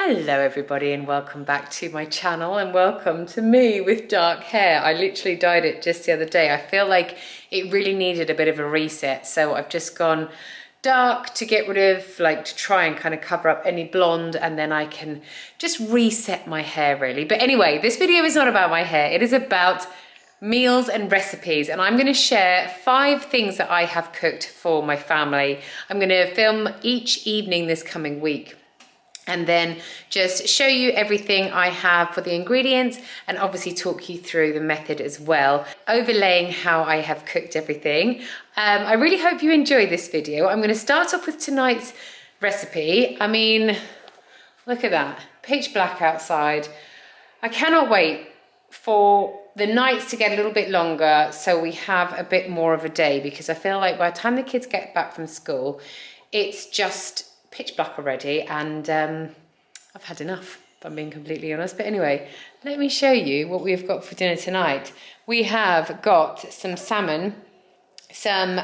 Hello everybody and welcome back to my channel and welcome to me with dark hair. I literally dyed it just the other day. I feel like it really needed a bit of a reset, so I've just gone dark to get rid of, to try and kind of cover up any blonde, and then I can just reset my hair really. But anyway, this video is not about my hair, it is about meals and recipes, and I'm going to share 5 things that I have cooked for my family. I'm going to film each evening this coming week, and then just show you everything I have for the ingredients and obviously talk you through the method as well, overlaying how I have cooked everything. I really hope you enjoy this video. I'm going to start off with tonight's recipe. I mean, look at that, pitch black outside. I cannot wait for the nights to get a little bit longer so we have a bit more of a day, because I feel like by the time the kids get back from school, it's just pitch black already, and I've had enough, if I'm being completely honest. But anyway, let me show you what we've got for dinner tonight. We have got some salmon, some,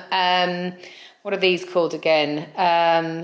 what are these called again?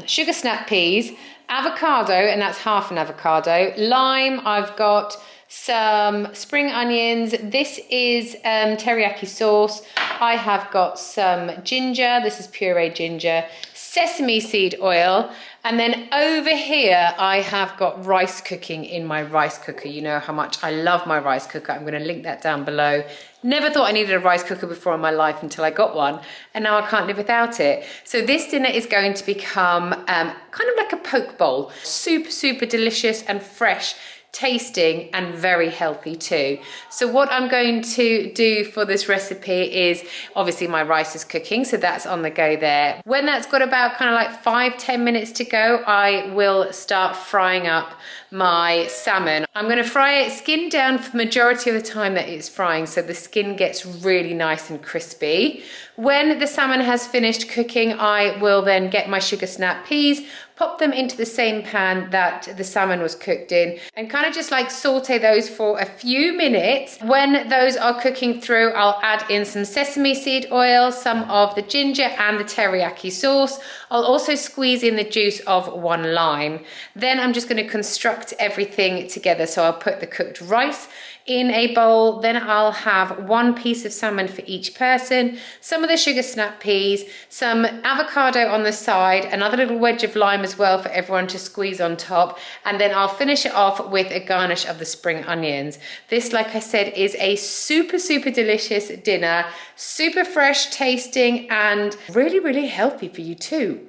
Sugar snap peas, avocado, and that's half an avocado, lime, I've got some spring onions, this is teriyaki sauce, I have got some ginger, this is pureed ginger, sesame seed oil, and then over here I have got rice cooking in my rice cooker. You know how much I love my rice cooker. I'm going to link that down below. Never thought I needed a rice cooker before in my life until I got one, and now I can't live without it. So this dinner is going to become kind of like a poke bowl. Super delicious and fresh tasting and very healthy too. So what I'm going to do for this recipe is, obviously my rice is cooking, so that's on the go there. When that's got about kind of like 5-10 minutes to go, I will start frying up my salmon. I'm going to fry it skin down for the majority of the time that it's frying, so the skin gets really nice and crispy. When the salmon has finished cooking, I will then get my sugar snap peas, pop them into the same pan that the salmon was cooked in, and kind of just like saute those for a few minutes. When those are cooking through, I'll add in some sesame seed oil, some of the ginger and the teriyaki sauce. I'll also squeeze in the juice of 1 lime. Then I'm just going to construct everything together. So I'll put the cooked rice in a bowl, then I'll have 1 piece of salmon for each person, some of the sugar snap peas, some avocado on the side, another little wedge of lime as well for everyone to squeeze on top, and then I'll finish it off with a garnish of the spring onions. This, like I said, is a super delicious dinner, super fresh tasting and really healthy for you too.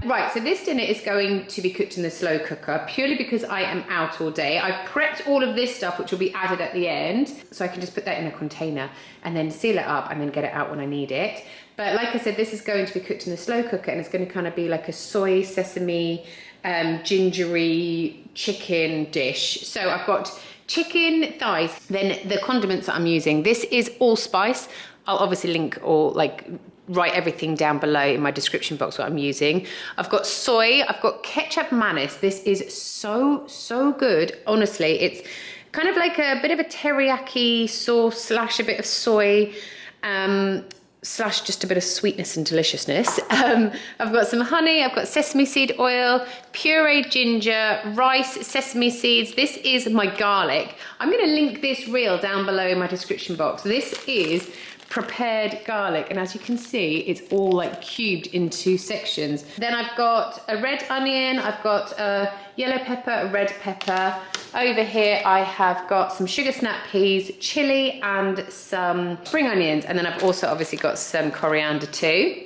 Right, so this dinner is going to be cooked in the slow cooker purely because I am out all day. I've prepped all of this stuff which will be added at the end, so I can just put that in a container and then seal it up and then get it out when I need it. But like I said, this is going to be cooked in the slow cooker, and it's going to kind of be like a soy, sesame, gingery chicken dish. So I've got chicken thighs, then the condiments that I'm using. This is allspice. I'll obviously link or write everything down below in my description box what I'm using. I've got soy, I've got ketjap mayonnaise. This is so good. Honestly, it's kind of like a bit of a teriyaki sauce slash a bit of soy, slash just a bit of sweetness and deliciousness. I've got some honey, I've got sesame seed oil, pureed ginger, rice, sesame seeds. This is my garlic. I'm going to link this reel down below in my description box. This is prepared garlic, and as you can see, it's all like cubed into sections. Then I've got a red onion, I've got a yellow pepper, a red pepper. Over here I have got some sugar snap peas, chilli, and some spring onions, and then I've also obviously got some coriander too.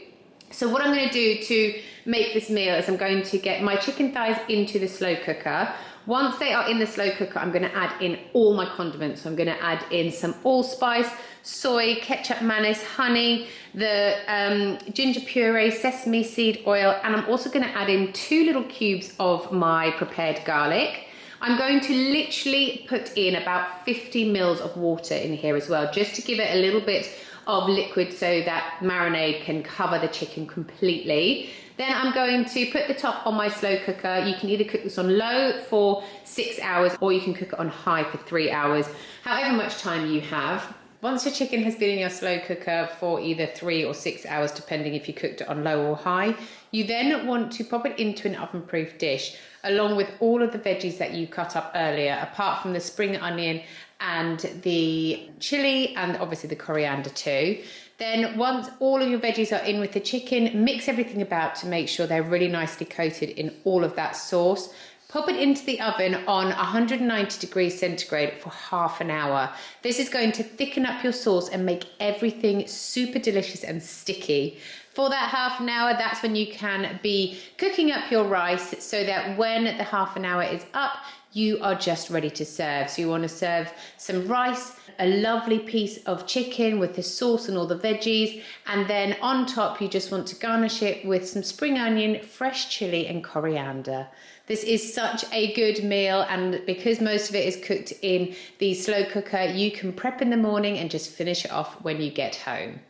So what I'm going to do to make this meal is I'm going to get my chicken thighs into the slow cooker. Once they are in the slow cooker, I'm going to add in all my condiments. So I'm going to add in some allspice, soy, ketjap mayonnaise, honey, the ginger puree, sesame seed oil, and I'm also going to add in 2 little cubes of my prepared garlic. I'm going to literally put in about 50 mils of water in here as well, just to give it a little bit of liquid so that marinade can cover the chicken completely. Then I'm going to put the top on my slow cooker. You can either cook this on low for 6 hours or you can cook it on high for 3 hours, however much time you have. Once your chicken has been in your slow cooker for either 3 or 6 hours, depending if you cooked it on low or high, you then want to pop it into an oven-proof dish, along with all of the veggies that you cut up earlier, apart from the spring onion and the chilli and obviously the coriander too. Then once all of your veggies are in with the chicken, mix everything about to make sure they're really nicely coated in all of that sauce. Pop it into the oven on 190 degrees centigrade for half an hour. This is going to thicken up your sauce and make everything super delicious and sticky. For that half an hour, that's when you can be cooking up your rice so that when the half an hour is up, you are just ready to serve. So you want to serve some rice, a lovely piece of chicken with the sauce and all the veggies, and then on top you just want to garnish it with some spring onion, fresh chili and coriander. This is such a good meal, and because most of it is cooked in the slow cooker, you can prep in the morning and just finish it off when you get home.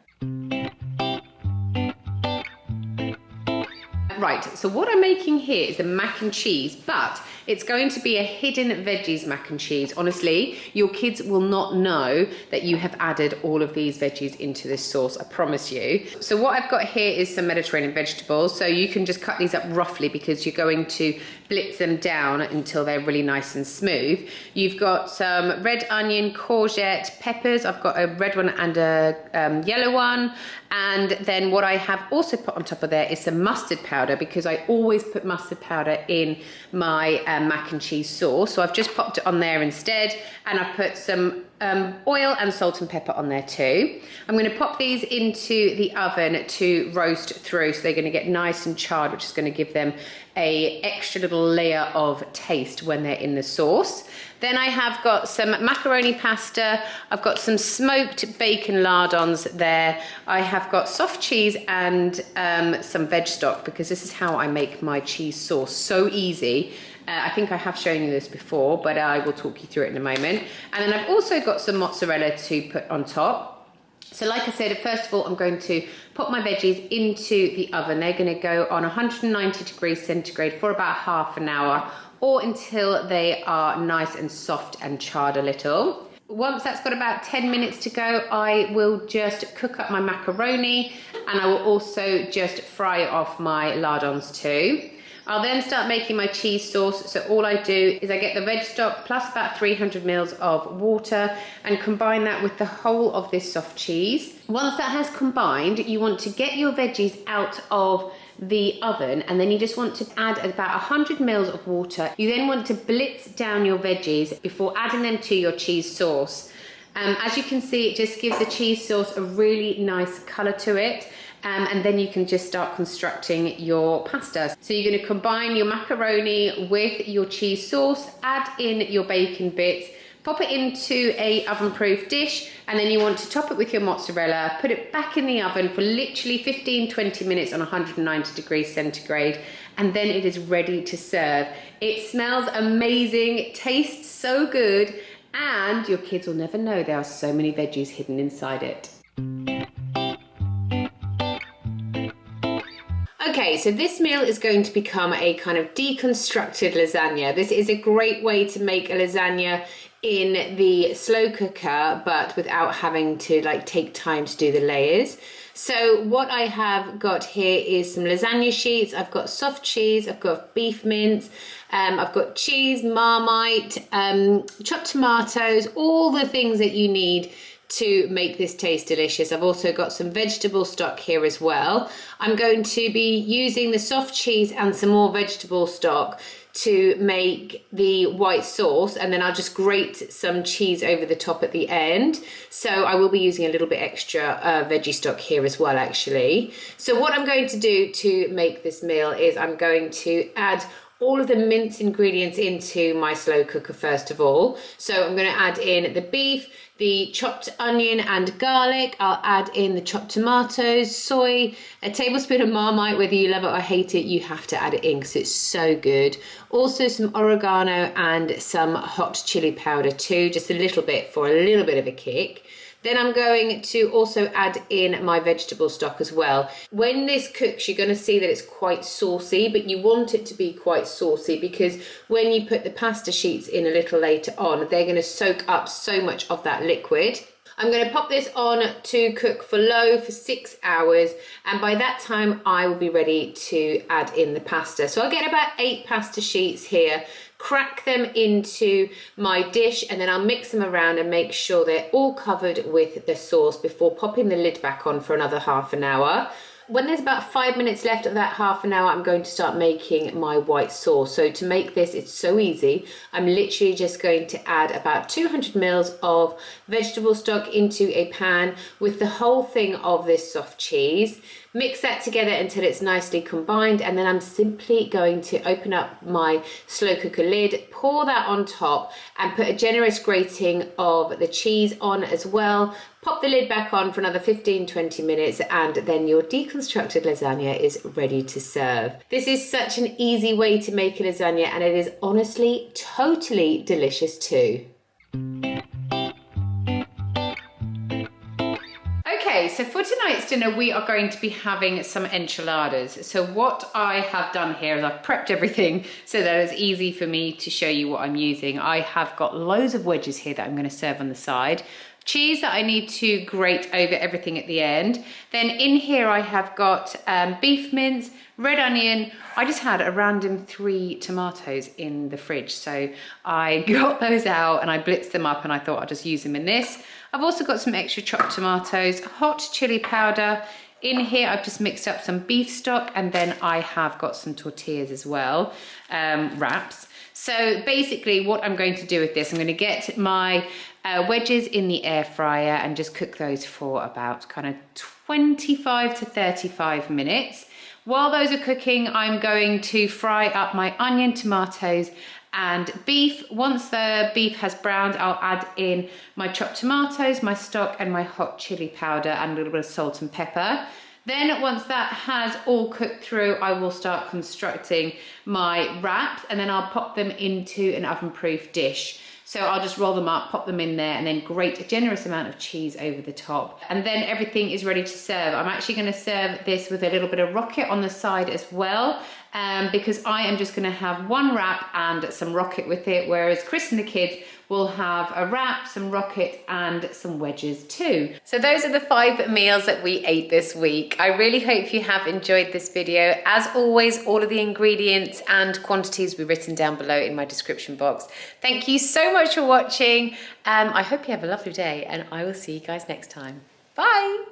Right, so what I'm making here is a mac and cheese, but it's going to be a hidden veggies mac and cheese. Honestly, your kids will not know that you have added all of these veggies into this sauce, I promise you. So what I've got here is some Mediterranean vegetables. So you can just cut these up roughly because you're going to blitz them down until they're really nice and smooth. You've got some red onion, courgette, peppers. I've got a red one and a yellow one. And then what I have also put on top of there is some mustard powder, because I always put mustard powder in my mac and cheese sauce. So I've just popped it on there instead, and I've put some oil and salt and pepper on there too. I'm going to pop these into the oven to roast through, so they're going to get nice and charred, which is going to give them a extra little layer of taste when they're in the sauce. Then I have got some macaroni pasta. I've got some smoked bacon lardons there. I have got soft cheese and some veg stock, because this is how I make my cheese sauce. So easy. I think I have shown you this before, but I will talk you through it in a moment. And then I've also got some mozzarella to put on top. So like I said, first of all, I'm going to put my veggies into the oven. They're going to go on 190 degrees centigrade for about half an hour, or until they are nice and soft and charred a little. Once that's got about 10 minutes to go, I will just cook up my macaroni, and I will also just fry off my lardons too. I'll then start making my cheese sauce. So all I do is I get the veg stock plus about 300 mils of water and combine that with the whole of this soft cheese. Once that has combined, you want to get your veggies out of the oven, and then you just want to add about 100 mils of water. You then want to blitz down your veggies before adding them to your cheese sauce. As you can see, it just gives the cheese sauce a really nice colour to it. And then you can just start constructing your pasta. So you're going to combine your macaroni with your cheese sauce, add in your bacon bits, pop it into a oven-proof dish, and then you want to top it with your mozzarella, put it back in the oven for literally 15-20 minutes on 190 degrees centigrade, and then it is ready to serve. It smells amazing, it tastes so good, and your kids will never know there are so many veggies hidden inside it. Okay, so this meal is going to become a kind of deconstructed lasagna. This is a great way to make a lasagna in the slow cooker, but without having to take time to do the layers. So what I have got here is some lasagna sheets. I've got soft cheese, I've got beef mince, I've got cheese, marmite, chopped tomatoes, all the things that you need to make this taste delicious. I've also got some vegetable stock here as well. I'm going to be using the soft cheese and some more vegetable stock to make the white sauce, and then I'll just grate some cheese over the top at the end. So I will be using a little bit extra veggie stock here as well, actually. So what I'm going to do to make this meal is I'm going to add all of the mince ingredients into my slow cooker first of all. So I'm going to add in the beef, the chopped onion and garlic. I'll add in the chopped tomatoes, soy, a tablespoon of Marmite. Whether you love it or hate it, you have to add it in because it's so good. Also some oregano and some hot chili powder too, just a little bit for a little bit of a kick. Then I'm going to also add in my vegetable stock as well. When this cooks, you're going to see that it's quite saucy, but you want it to be quite saucy because when you put the pasta sheets in a little later on, they're going to soak up so much of that liquid. I'm going to pop this on to cook for low for 6 hours, and by that time I will be ready to add in the pasta. So I'll get about 8 pasta sheets here, crack them into my dish, and then I'll mix them around and make sure they're all covered with the sauce before popping the lid back on for another half an hour. When there's about 5 minutes left of that half an hour, I'm going to start making my white sauce. So to make this, it's so easy. I'm literally just going to add about 200 mils of vegetable stock into a pan with the whole thing of this soft cheese. Mix that together until it's nicely combined, and then I'm simply going to open up my slow cooker lid, pour that on top, and put a generous grating of the cheese on as well. Pop the lid back on for another 15-20 minutes, and then your deconstructed lasagna is ready to serve. This is such an easy way to make a lasagna, and it is honestly totally delicious too. Okay, so for tonight's dinner we are going to be having some enchiladas. So what I have done here is I've prepped everything so that it's easy for me to show you what I'm using. I have got loads of wedges here that I'm going to serve on the side. Cheese that I need to grate over everything at the end. Then in here I have got beef mince, red onion. I just had a random 3 tomatoes in the fridge, so I got those out and I blitzed them up, and I thought I'd just use them in this. I've also got some extra chopped tomatoes, hot chili powder. In here I've just mixed up some beef stock, and then I have got some tortillas as well, wraps. So basically what I'm going to do with this, I'm going to get my wedges in the air fryer and just cook those for about kind of 25 to 35 minutes. While those are cooking, I'm going to fry up my onion, tomatoes and beef. Once the beef has browned, I'll add in my chopped tomatoes, my stock and my hot chili powder and a little bit of salt and pepper. Then once that has all cooked through, I will start constructing my wraps, and then I'll pop them into an oven-proof dish. So I'll just roll them up, pop them in there, and then grate a generous amount of cheese over the top. And then everything is ready to serve. I'm actually going to serve this with a little bit of rocket on the side as well, because I am just going to have one wrap and some rocket with it, whereas Chris and the kids will have a wrap, some rocket and some wedges too. So those are the 5 meals that we ate this week. I really hope you have enjoyed this video. As always, all of the ingredients and quantities will be written down below in my description box. Thank you so much for watching. I hope you have a lovely day, and I will see you guys next time. Bye.